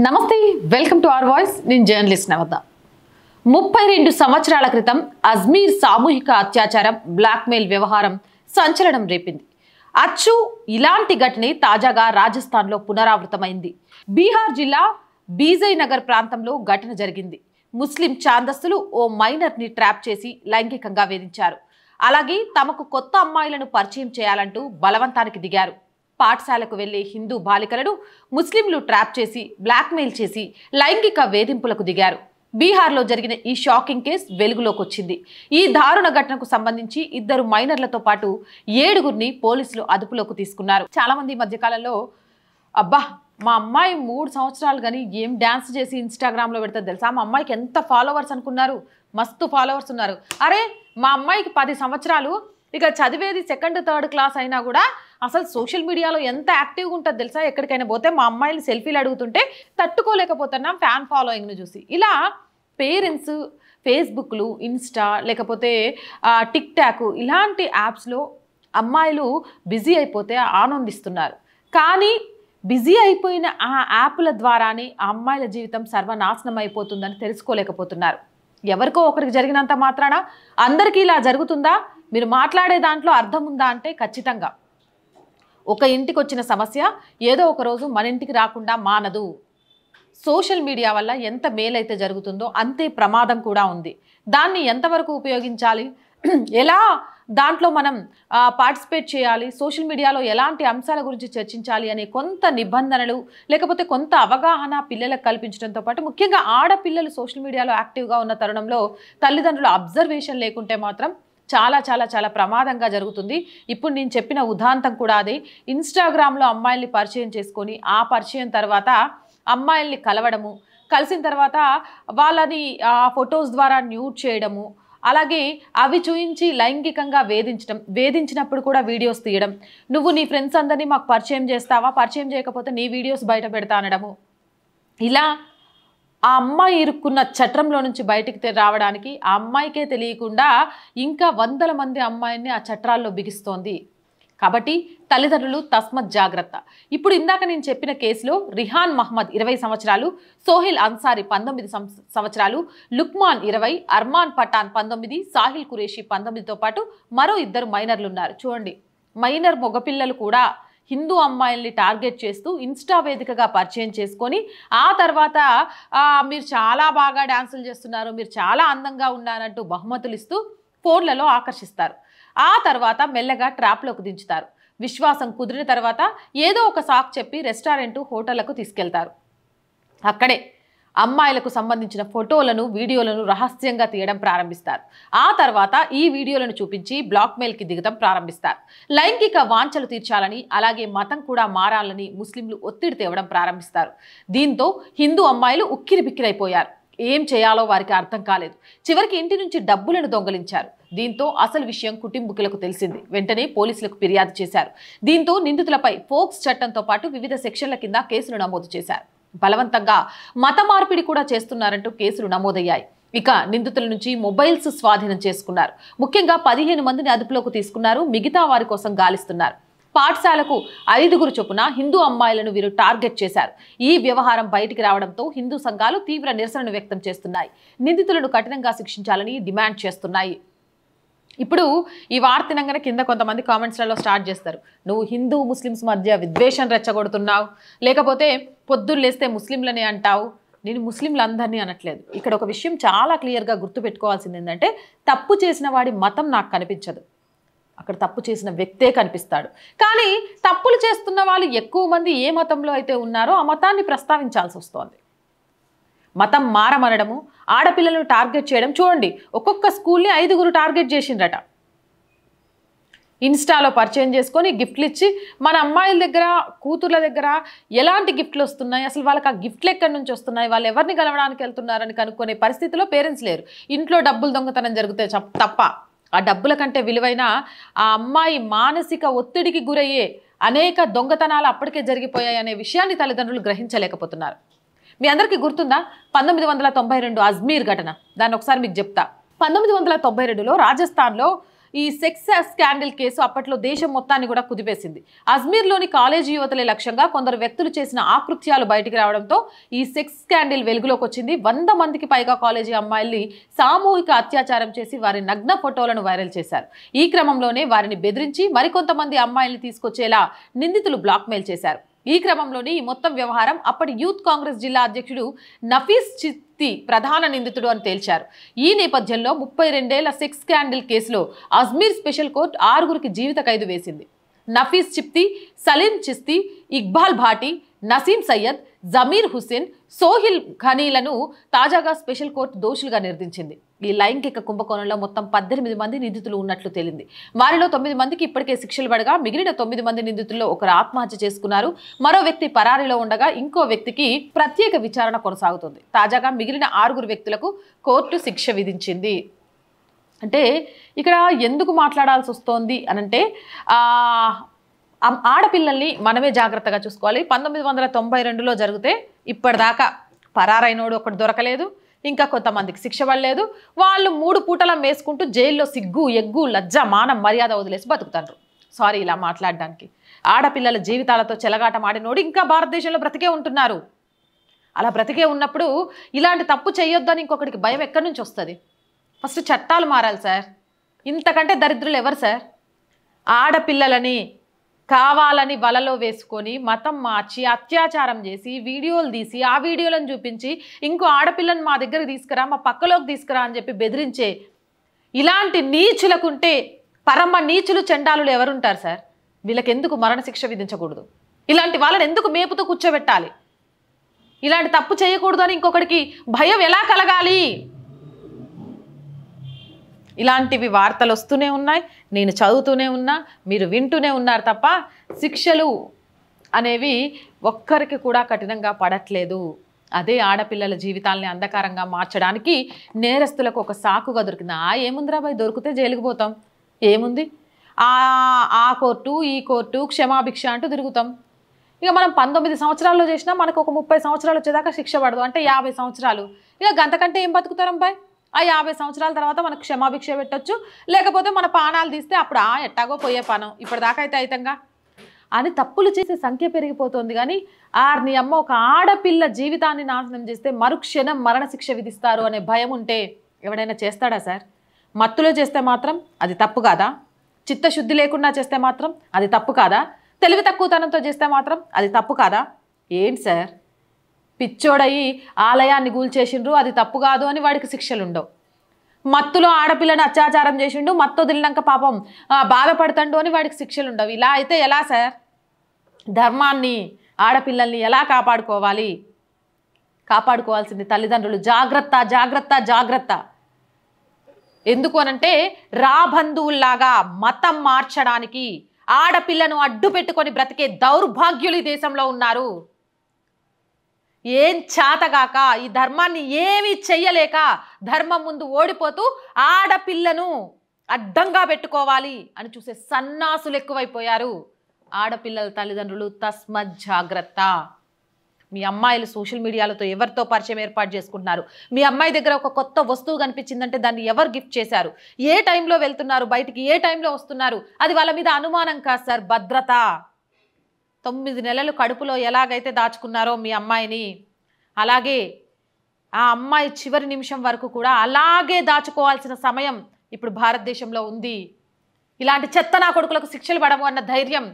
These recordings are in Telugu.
నమస్తే వెల్కమ్ టు అవర్ వాయిస్ నేను జర్నలిస్ట్ నవద 32 సంవత్సరాల క్రితం అజ్మీర్ సామూహిక అత్యాచారం బ్లాక్మెయిల్ వ్యవహారం సంచలనం రేపింది. అచ్చు ఇలాంటి ఘటనే తాజాగా రాజస్థాన్లో పునరావృతమైంది. బీహార్ జిల్లా బీజయనగర్ ప్రాంతంలో ఘటన జరిగింది. ముస్లిం ఛాందస్తులు ఓ మైనర్ని ట్రాప్ చేసి లైంగికంగా వేధించారు. అలాగే తమకు కొత్త అమ్మాయిలను పరిచయం చేయాలంటూ బలవంతానికి దిగారు. పాఠశాలకు వెళ్లే హిందూ బాలికలను ముస్లింలు ట్రాప్ చేసి బ్లాక్మెయిల్ చేసి లైంగిక వేధింపులకు దిగారు. బీహార్లో జరిగిన ఈ షాకింగ్ కేసు వెలుగులోకి వచ్చింది. ఈ దారుణ ఘటనకు సంబంధించి 2 మైనర్లతో పాటు 7గురిని పోలీసులు అదుపులోకి తీసుకున్నారు. చాలా మంది ఈ మధ్యకాలంలో అబ్బా మా అమ్మాయి 3 సంవత్సరాలు కానీ ఏం డ్యాన్స్ చేసి ఇన్స్టాగ్రామ్లో పెడతారు తెలుసా, మా అమ్మాయికి ఎంత ఫాలోవర్స్ అనుకున్నారు, మస్తు ఫాలోవర్స్ ఉన్నారు. అరే మా అమ్మాయికి 10 సంవత్సరాలు, ఇక చదివేది 2nd 3rd క్లాస్ అయినా కూడా అసలు సోషల్ మీడియాలో ఎంత యాక్టివ్గా ఉంటుంది తెలుసా, ఎక్కడికైనా పోతే మా అమ్మాయిలు సెల్ఫీలు అడుగుతుంటే తట్టుకోలేకపోతున్నాం ఫ్యాన్ ఫాలోయింగ్ను చూసి. ఇలా పేరెంట్స్ ఫేస్బుక్లు, ఇన్స్టా లేకపోతే టిక్ టాక్ ఇలాంటి యాప్స్లో అమ్మాయిలు బిజీ అయిపోతే ఆనందిస్తున్నారు. కానీ బిజీ అయిపోయిన ఆ యాప్ల ద్వారానే ఆ అమ్మాయిల జీవితం సర్వనాశనం అయిపోతుందని తెలుసుకోలేకపోతున్నారు. ఎవరికో ఒకరికి జరిగినంత మాత్రాన అందరికీ ఇలా జరుగుతుందా? మీరు మాట్లాడే దాంట్లో అర్థం ఉందా అంటే ఖచ్చితంగా. ఒక ఇంటికి వచ్చిన సమస్య ఏదో ఒక రోజు మన ఇంటికి రాకుండా మానదు. సోషల్ మీడియా వల్ల ఎంత మేలైతే జరుగుతుందో అంతే ప్రమాదం కూడా ఉంది. దాన్ని ఎంతవరకు ఉపయోగించాలి, ఎలా దాంట్లో మనం పార్టిసిపేట్ చేయాలి, సోషల్ మీడియాలో ఎలాంటి అంశాల గురించి చర్చించాలి అనే కొంత నిబంధనలు లేకపోతే కొంత అవగాహన పిల్లలకు కల్పించడంతో పాటు ముఖ్యంగా ఆడపిల్లలు సోషల్ మీడియాలో యాక్టివ్గా ఉన్న తరుణంలో తల్లిదండ్రుల అబ్జర్వేషన్ లేకుంటే మాత్రం చాలా చాలా చాలా ప్రమాదంగా జరుగుతుంది. ఇప్పుడు నేను చెప్పిన ఉదాంతం కూడా అదే. ఇన్స్టాగ్రామ్లో అమ్మాయిల్ని పరిచయం చేసుకొని ఆ పరిచయం తర్వాత అమ్మాయిల్ని కలవడము, కలిసిన తర్వాత వాళ్ళని ఫొటోస్ ద్వారా న్యూడ్ చేయడము, అలాగే అవి చూయించి లైంగికంగా వేధించినప్పుడు కూడా వీడియోస్ తీయడం, నువ్వు నీ ఫ్రెండ్స్ అందరినీ మాకు పరిచయం చేస్తావా, పరిచయం చేయకపోతే నీ వీడియోస్ బయట పెడతా అనడము. ఇలా ఆ అమ్మాయి ఇరుక్కున్న చట్రంలో నుంచి బయటికి రావడానికి ఆ అమ్మాయికే తెలియకుండా ఇంకా 100 మంది అమ్మాయిని ఆ చట్రాల్లో బిగిస్తోంది. కాబట్టి తల్లిదండ్రులు తస్మత్ జాగ్రత్త. ఇప్పుడు ఇందాక నేను చెప్పిన కేసులో రిహాన్ మహమ్మద్ 20 సంవత్సరాలు, సోహిల్ అన్సారీ 19 సంవత్సరాలు, లుక్మాన్ 20, అర్మాన్ పఠాన్ 19, సాహిల్ కురేషి 19తో పాటు మరో 2 మైనర్లు ఉన్నారు. చూడండి, మైనర్ మగపిల్లలు కూడా హిందూ అమ్మాయిల్ని టార్గెట్ చేస్తూ ఇన్స్టా వేదికగా పరిచయం చేసుకొని ఆ తర్వాత మీరు చాలా బాగా డాన్సులు చేస్తున్నారు, మీరు చాలా అందంగా ఉన్నారంటూ బహుమతులు ఇస్తూ ఫోన్లలో ఆకర్షిస్తారు. ఆ తర్వాత మెల్లగా ట్రాప్లోకి దించుతారు. విశ్వాసం కుదిరిన తర్వాత ఏదో ఒక సాక్ చెప్పి రెస్టారెంటు, హోటళ్లకు తీసుకెళ్తారు. అక్కడే అమ్మాయిలకు సంబంధించిన ఫోటోలను, వీడియోలను రహస్యంగా తీయడం ప్రారంభిస్తారు. ఆ తర్వాత ఈ వీడియోలను చూపించి బ్లాక్మెయిల్కి దిగడం ప్రారంభిస్తారు. లైంగిక వాంఛలు తీర్చాలని, అలాగే మతం కూడా మారాలని ముస్లింలు ఒత్తిడి తేవడం ప్రారంభిస్తారు. దీంతో హిందూ అమ్మాయిలు ఉక్కిరిబిక్కిరైపోయారు. ఏం చేయాలో వారికి అర్థం కాలేదు. చివరికి ఇంటి నుంచి డబ్బులను దొంగలించారు. దీంతో అసలు విషయం కుటుంబీకులకు తెలిసింది. వెంటనే పోలీసులకు ఫిర్యాదు చేశారు. దీంతో నిందితులపై ఫోక్స్ చట్టంతో పాటు వివిధ సెక్షన్ల కింద కేసులు నమోదు చేశారు. బలవంతంగా మత మార్పిడి కూడా చేస్తున్నారంటూ కేసులు నమోదయ్యాయి. ఇక నిందితుల నుంచి మొబైల్స్ స్వాధీనం చేసుకున్నారు. ముఖ్యంగా 15 మందిని అదుపులోకి తీసుకున్నారు. మిగతా వారి కోసం గాలిస్తున్నారు. పాఠశాలకు 5గురు చొప్పున హిందూ అమ్మాయిలను వీరు టార్గెట్ చేశారు. ఈ వ్యవహారం బయటికి రావడంతో హిందూ సంఘాలు తీవ్ర నిరసనను వ్యక్తం చేస్తున్నాయి. నిందితులను కఠినంగా శిక్షించాలని డిమాండ్ చేస్తున్నాయి. ఇప్పుడు ఈ వార్తనంగానే కింద కొంతమంది కామెంట్స్లలో స్టార్ట్ చేస్తారు, నువ్వు హిందూ ముస్లిమ్స్ మధ్య విద్వేషం రెచ్చగొడుతున్నావు, లేకపోతే పొద్దున్న లేస్తే ముస్లింలని అంటావు. నేను ముస్లింలందరినీ అనట్లేదు. ఇక్కడ ఒక విషయం చాలా క్లియర్గా గుర్తుపెట్టుకోవాల్సింది ఏంటంటే, తప్పు చేసిన వాడి మతం నాకు కనిపించదు, అక్కడ తప్పు చేసిన వ్యక్తే కనిపిస్తాడు. కానీ తప్పులు చేస్తున్న వాళ్ళు ఎక్కువ మంది ఏ మతంలో అయితే ఉన్నారో ఆ మతాన్ని ప్రస్తావించాల్సి వస్తోంది. మతం మారమనడము, ఆడపిల్లలను టార్గెట్ చేయడం. చూడండి, ఒక్కొక్క స్కూల్ని 5గురు టార్గెట్ చేసిండ్రట. ఇన్స్టాలో పరిచయం చేసుకొని గిఫ్ట్లు ఇచ్చి మన అమ్మాయిల దగ్గర, కూతుర్ల దగ్గర ఎలాంటి గిఫ్ట్లు వస్తున్నాయి, అసలు వాళ్ళకి ఆ గిఫ్ట్లు ఎక్కడి నుంచి వస్తున్నాయి, వాళ్ళు ఎవరిని కలవడానికి వెళ్తున్నారని కనుక్కునే పరిస్థితిలో పేరెంట్స్ లేరు. ఇంట్లో డబ్బులు దొంగతనం జరిగితే తప్ప ఆ డబ్బుల కంటే విలువైన ఆ అమ్మాయి మానసిక ఒత్తిడికి గురయ్యే అనేక దొంగతనాలు అప్పటికే జరిగిపోయాయి అనే విషయాన్ని తల్లిదండ్రులు గ్రహించలేకపోతున్నారు. మీ అందరికీ గుర్తుందా 1992 అజ్మీర్ ఘటన? దాన్ని ఒకసారి మీకు చెప్తా. 1992లో రాజస్థాన్లో ఈ సెక్స్ స్కాండల్ కేసు అప్పట్లో దేశం మొత్తాన్ని కూడా కుదిపేసింది. అజ్మీర్లోని కాలేజీ యువతలే లక్ష్యంగా కొందరు వ్యక్తులు చేసిన ఆకృత్యాలు బయటికి రావడంతో ఈ సెక్స్ స్కాండల్ వెలుగులోకి వచ్చింది. 100 మందికి పైగా కాలేజీ అమ్మాయిల్ని సామూహిక అత్యాచారం చేసి వారి నగ్న ఫోటోలను వైరల్ చేశారు. ఈ క్రమంలోనే వారిని బెదిరించి మరికొంతమంది అమ్మాయిల్ని తీసుకొచ్చేలా నిందితులు బ్లాక్మెయిల్ చేశారు. ఈ క్రమంలోనే ఈ మొత్తం వ్యవహారం అప్పటి యూత్ కాంగ్రెస్ జిల్లా అధ్యక్షుడు నఫీస్ చిస్తి ప్రధాన నిందితుడు అని తేల్చారు. ఈ నేపథ్యంలో 32 ఏళ్ల సెక్స్ స్కాండల్ కేసులో అజ్మీర్ స్పెషల్ కోర్టు 6గురికి జీవిత ఖైదు వేసింది. నఫీస్ చిస్తి, సలీం చిస్తి, ఇక్బాల్ భాటీ, నసీం సయ్యద్, జమీర్ హుస్సేన్, సోహిల్ ఖనీలను తాజాగా స్పెషల్ కోర్టు దోషులుగా నిర్ధారించింది. ఈ లైంగిక కుంభకోణంలో మొత్తం 18 మంది నిందితులు ఉన్నట్లు తేలింది. వారిలో 9 మందికి ఇప్పటికే శిక్షలు పడగా మిగిలిన 9 మంది నిందితుల్లో ఒకరు ఆత్మహత్య చేసుకున్నారు. మరో వ్యక్తి పరారీలో ఉండగా ఇంకో వ్యక్తికి ప్రత్యేక విచారణ కొనసాగుతుంది. తాజాగా మిగిలిన 6 వ్యక్తులకు కోర్టు శిక్ష విధించింది. అంటే ఇక్కడ ఎందుకు మాట్లాడాల్సి వస్తోంది అనంటే ఆడపిల్లల్ని మనమే జాగ్రత్తగా చూసుకోవాలి. 1992లో జరిగితే ఇప్పటిదాకా పరారైనోడు ఒకటి దొరకలేదు, ఇంకా కొంతమందికి శిక్ష పడలేదు. వాళ్ళు 3 పూటల వేసుకుంటూ జైల్లో సిగ్గు, ఎగ్గు, లజ్జ, మానం, మర్యాద వదిలేసి బతుకుతారు. సారీ ఇలా మాట్లాడడానికి. ఆడపిల్లల జీవితాలతో చెలగాటం ఆడినోడు ఇంకా భారతదేశంలో బ్రతికే ఉంటున్నారు. అలా బ్రతికే ఉన్నప్పుడు ఇలాంటి తప్పు చేయొద్దని ఇంకొకటికి భయం ఎక్కడి నుంచి వస్తుంది? ఫస్ట్ చట్టాలు మారాలి సార్. ఇంతకంటే దరిద్రులు ఎవరు సార్? ఆడపిల్లలని కావాలని వలలో వేసుకొని మతం మార్చి అత్యాచారం చేసి వీడియోలు తీసి ఆ వీడియోలను చూపించి ఇంకో ఆడపిల్లని మా దగ్గరకు తీసుకురా, మా పక్కలోకి తీసుకురా అని చెప్పి బెదిరించే ఇలాంటి నీచులకుంటే పరమ నీచులు చండాలులు ఎవరుంటారు సార్? వీళ్ళకి ఎందుకు మరణశిక్ష విధించకూడదు? ఇలాంటి వాళ్ళని ఎందుకు మేపుతూ కూర్చోబెట్టాలి? ఇలాంటి తప్పు చేయకూడదు అని ఇంకొకటికి భయం ఎలా కలగాలి? ఇలాంటివి వార్తలు వస్తూనే ఉన్నాయి, నేను చదువుతూనే ఉన్నా, మీరు వింటూనే ఉన్నారు తప్ప శిక్షలు అనేవి ఒక్కరికి కూడా కఠినంగా పడట్లేదు. అదే ఆడపిల్లల జీవితాలని అంధకారంగా మార్చడానికి నేరస్తులకు ఒక సాకుగా దొరికింది. ఏముందిరా భయ్, దొరికితే జైలుకి పోతాం, ఏముంది, ఆ కోర్టు ఈ కోర్టు క్షమాభిక్ష అంటూ తిరుగుతాం. ఇక మనం 19 సంవత్సరాల్లో చేసినా మనకు ఒక 30 సంవత్సరాలు వచ్చేదాకా శిక్ష పడదు, అంటే 50 సంవత్సరాలు. ఇక గంతకంటే ఏం బతుకుతారం బాయ్? ఆ 50 సంవత్సరాల తర్వాత మనకు క్షమాభిక్ష పెట్టొచ్చు, లేకపోతే మన పానాలు తీస్తే అప్పుడు ఎట్టాగో పోయే పానం, ఇప్పటిదాకా అయితే అయితంగా అని తప్పులు చేసే సంఖ్య పెరిగిపోతుంది. కానీ నీ అమ్మ ఒక ఆడపిల్ల జీవితాన్ని నాశనం చేస్తే మరుక్షణం మరణశిక్ష విధిస్తారు అనే భయం ఉంటే ఎవడైనా చేస్తాడా సార్? మత్తులో చేస్తే మాత్రం అది తప్పు కాదా? చిత్తశుద్ధి లేకుండా చేస్తే మాత్రం అది తప్పు కాదా? తెలివి తక్కువతనంతో చేస్తే మాత్రం అది తప్పు కాదా? ఏంటి సార్, పిచ్చోడయి ఆలయాన్ని గూల్చేసిండ్రు, అది తప్పు కాదు అని వాడికి శిక్షలు ఉండవు. మత్తులో ఆడపిల్లని అత్యాచారం చేసిండు, మత్తు వదిలినాక పాపం బాధపడతాడు అని వాడికి శిక్షలు ఉండవు. ఇలా అయితే ఎలా సార్? ధర్మాన్ని, ఆడపిల్లల్ని ఎలా కాపాడుకోవాలి? కాపాడుకోవాల్సింది తల్లిదండ్రులు. జాగ్రత్త, జాగ్రత్త, జాగ్రత్త. ఎందుకు అనంటే రాబంధువుల్లాగా మతం మార్చడానికి ఆడపిల్లను అడ్డు పెట్టుకొని బ్రతికే దౌర్భాగ్యులు ఈ దేశంలో ఉన్నారు. ఏం చాతగాక, ఈ ధర్మాన్ని ఏమీ చెయ్యలేక ధర్మం ముందు ఓడిపోతూ ఆడపిల్లను అడ్డంగా పెట్టుకోవాలి అని చూసే సన్నాసులు ఎక్కువైపోయారు. ఆడపిల్లల తల్లిదండ్రులు తస్మత్ జాగ్రత్త. మీ అమ్మాయిలు సోషల్ మీడియాలతో ఎవరితో పరిచయం ఏర్పాటు చేసుకుంటున్నారు? మీ అమ్మాయి దగ్గర ఒక కొత్త వస్తువు కనిపించిందంటే దాన్ని ఎవరు గిఫ్ట్ చేశారు? ఏ టైంలో వెళ్తున్నారు బయటికి, ఏ టైంలో వస్తున్నారు? అది వాళ్ళ మీద అనుమానం కాదు సార్, భద్రత. 9 నెలలు కడుపులో ఎలాగైతే దాచుకున్నారో మీ అమ్మాయిని, అలాగే ఆ అమ్మాయి చివరి నిమిషం వరకు కూడా అలాగే దాచుకోవాల్సిన సమయం ఇప్పుడు భారతదేశంలో ఉంది. ఇలాంటి చెత్త నా కొడుకులకు శిక్షలు పడవు అన్న ధైర్యం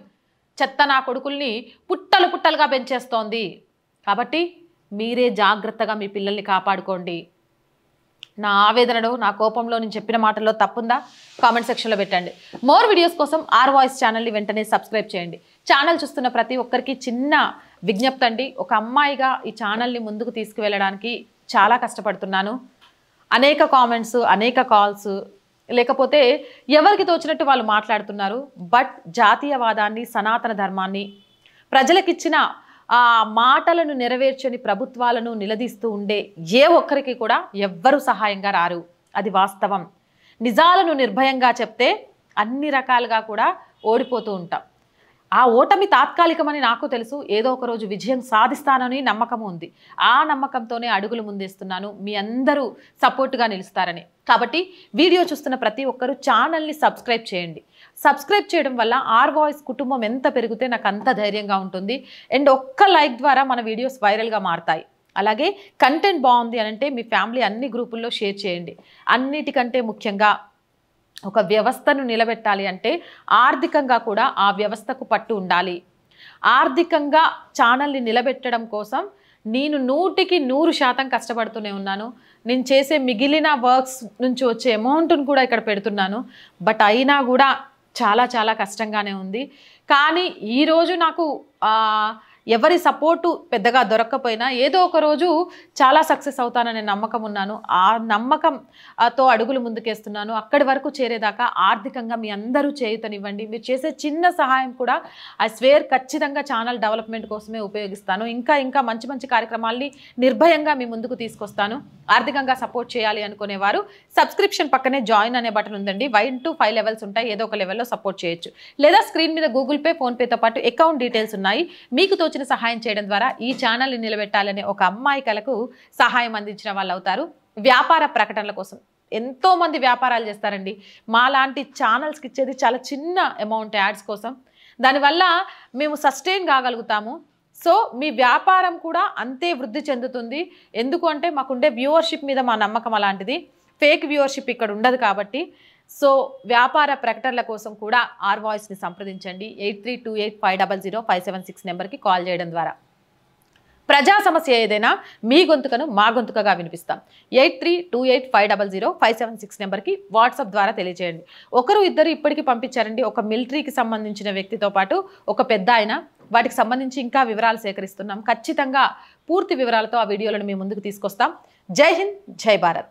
చెత్త నా కొడుకుల్ని పుట్టలు పుట్టలుగా పెంచేస్తోంది. కాబట్టి మీరే జాగ్రత్తగా మీ పిల్లల్ని కాపాడుకోండి. నా ఆవేదనలో, నా కోపంలో నేను చెప్పిన మాటల్లో తప్పుందా? కామెంట్ సెక్షన్లో పెట్టండి. మోర్ వీడియోస్ కోసం ఆర్ వాయిస్ ఛానల్ని వెంటనే సబ్స్క్రైబ్ చేయండి. ఛానల్ చూస్తున్న ప్రతి ఒక్కరికి చిన్న విజ్ఞప్తి అండి. ఒక అమ్మాయిగా ఈ ఛానల్ని ముందుకు తీసుకువెళ్ళడానికి చాలా కష్టపడుతున్నాను. అనేక కామెంట్స్, అనేక కాల్స్, లేకపోతే ఎవరికి తోచినట్టు వాళ్ళు మాట్లాడుతున్నారు. బట్ జాతీయవాదాన్ని, సనాతన ధర్మాన్ని, ప్రజలకిచ్చిన ఆ మాటలను నెరవేర్చని ప్రభుత్వాలను నిలదీస్తూ ఉండే ఏ ఒక్కరికి కూడా ఎవ్వరూ సహాయంగా రారు. అది వాస్తవం. నిజాలను నిర్భయంగా చెప్తే అన్ని రకాలుగా కూడా ఓడిపోతూ ఉంటాం. ఆ ఓటమి తాత్కాలికమని నాకు తెలుసు. ఏదో ఒక రోజు విజయం సాధిస్తానని నమ్మకం ఉంది. ఆ నమ్మకంతోనే అడుగులు ముందేస్తున్నాను. మీ అందరూ సపోర్ట్‌గా నిలుస్తారని. కాబట్టి వీడియో చూస్తున్న ప్రతి ఒక్కరూ ఛానల్‌ని సబ్స్క్రైబ్ చేయండి. సబ్స్క్రైబ్ చేయడం వల్ల ఆర్ వాయిస్ కుటుంబం ఎంత పెరిగితే నాకు అంత ధైర్యంగా ఉంటుంది. అండ్ ఒక్క లైక్ ద్వారా మన వీడియోస్ వైరల్‌గా మారతాయి. అలాగే కంటెంట్ బాగుంది అనంటే మీ ఫ్యామిలీ అన్ని గ్రూపుల్లో షేర్ చేయండి. అన్నిటికంటే ముఖ్యంగా ఒక వ్యవస్థను నిలబెట్టాలి అంటే ఆర్థికంగా కూడా ఆ వ్యవస్థకు పట్టు ఉండాలి. ఆర్థికంగా ఛానల్ని నిలబెట్టడం కోసం నేను 100% కష్టపడుతూనే ఉన్నాను. నేను చేసే మిగిలిన వర్క్స్ నుంచి వచ్చే అమౌంట్ను కూడా ఇక్కడ పెడుతున్నాను. బట్ అయినా కూడా చాలా కష్టంగానే ఉంది. కానీ ఈరోజు నాకు ఎవరి సపోర్టు పెద్దగా దొరక్కపోయినా ఏదో ఒక రోజు చాలా సక్సెస్ అవుతాననే నమ్మకం ఉన్నాను. ఆ నమ్మకంతో అడుగులు ముందుకేస్తున్నాను. అక్కడి వరకు చేరేదాకా ఆర్థికంగా మీ అందరూ చేయూతనివ్వండి. మీరు చేసే చిన్న సహాయం కూడా ఐ స్వేర్ ఖచ్చితంగా ఛానల్ డెవలప్మెంట్ కోసమే ఉపయోగిస్తాను. ఇంకా మంచి కార్యక్రమాల్ని నిర్భయంగా మీ ముందుకు తీసుకొస్తాను. ఆర్థికంగా సపోర్ట్ చేయాలి అనుకునేవారు సబ్స్క్రిప్షన్ పక్కనే జాయిన్ అనే బటన్ ఉందండి. 1 to 5 లెవెల్స్ ఉంటాయి. ఏదో ఒక లెవెల్లో సపోర్ట్ చేయొచ్చు. లేదా స్క్రీన్ మీద గూగుల్ పే, ఫోన్పేతో పాటు అకౌంట్ డీటెయిల్స్ ఉన్నాయి. మీకు తోచిన సహాయం చేయడం ద్వారా ఈ ఛానల్ని నిలబెట్టాలనే ఒక అమ్మాయి కలకు సహాయం అందించిన వాళ్ళు అవుతారు. వ్యాపార ప్రకటనల కోసం ఎంతో మంది వ్యాపారాలు చేస్తారండి. మాలాంటి ఛానల్స్కి ఇచ్చేది చాలా చిన్న అమౌంట్ యాడ్స్ కోసం. దానివల్ల మేము సస్టైన్ కాగలుగుతాము. సో మీ వ్యాపారం కూడా అంతే వృద్ధి చెందుతుంది. ఎందుకు అంటే మాకుండే వ్యూవర్షిప్ మీద మా నమ్మకం అలాంటిది. ఫేక్ వ్యూవర్షిప్ ఇక్కడ ఉండదు కాబట్టి. సో వ్యాపార ప్రకటనల కోసం కూడా ఆర్ వాయిస్ని సంప్రదించండి. 8328500576 నెంబర్కి కాల్ చేయడం ద్వారా ప్రజా సమస్య ఏదైనా మీ గొంతుకను మా గొంతుకగా వినిపిస్తాం. 8328500576 నెంబర్కి వాట్సాప్ ద్వారా తెలియజేయండి. ఒకరు ఇద్దరు ఇప్పటికీ పంపించారండి. ఒక మిలిటరీకి సంబంధించిన వ్యక్తితో పాటు ఒక పెద్ద ఆయన. వాటికి సంబంధించి ఇంకా వివరాలు సేకరిస్తున్నాం. ఖచ్చితంగా పూర్తి వివరాలతో ఆ వీడియోలను మీ ముందుకు తీసుకొస్తాం. జై హింద్, జై భారత్.